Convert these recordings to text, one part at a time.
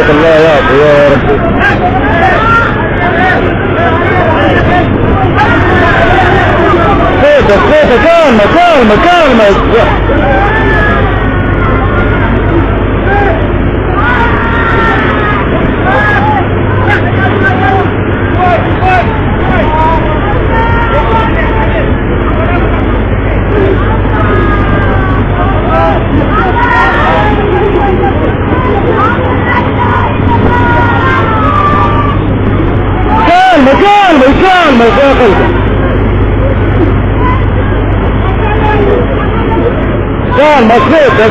الله يعطي يا رب. كيف كلمة كلمة يا قلبي كلمة كيف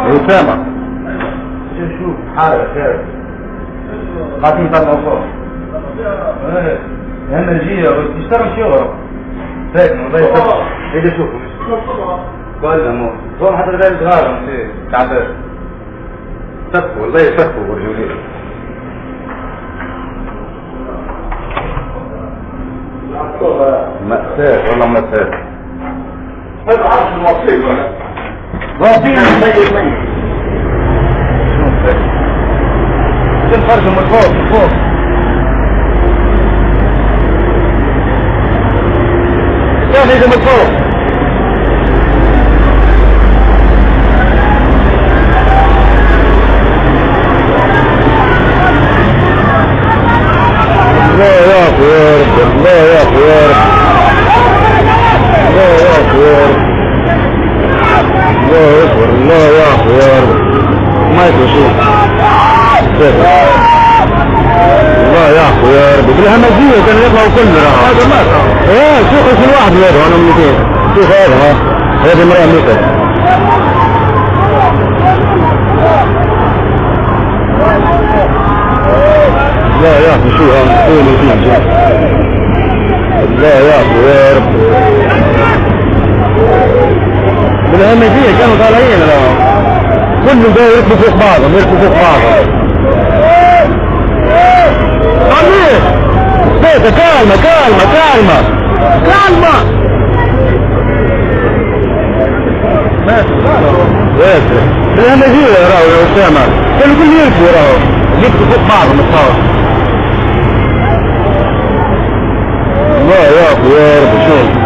أسامة شوف حالك يا قاعدين يطلعوا فوق اهم الجيه تشتغل شغل ساكن والله يسافر اجي اشوفه قال لهم فوق حتى غير صغار تعبان سفوا والله يسفوا برجولين مأساة والله مأساة هذا عرض الوصيل ولا وصيل ميت شوف فرق من فوق شوف يجي من فوق الله يعفو يا رب الله يعفو يا رب الله يعفو يا رب الله أكبر الله يعفو يا رب ما يتوشوف الله يعفو يا رب بالهمجية كان يطلعوا كلنا هذا ما كان شوف كل واحد يده انا 200 شوف هذا هذه مرأة ميتة لا يعفو شو هم كل فيه الله يعفو يا رب بالهمجية كانوا طالعين لهم كله ده يركبوا فوق بعضهم امير بيتا كالمة ماشي بالهمجية راهو يا أسامة كانوا كل يركبوا راهو يركبوا فوق بعضهم الصور الله يعفو يا رب شوف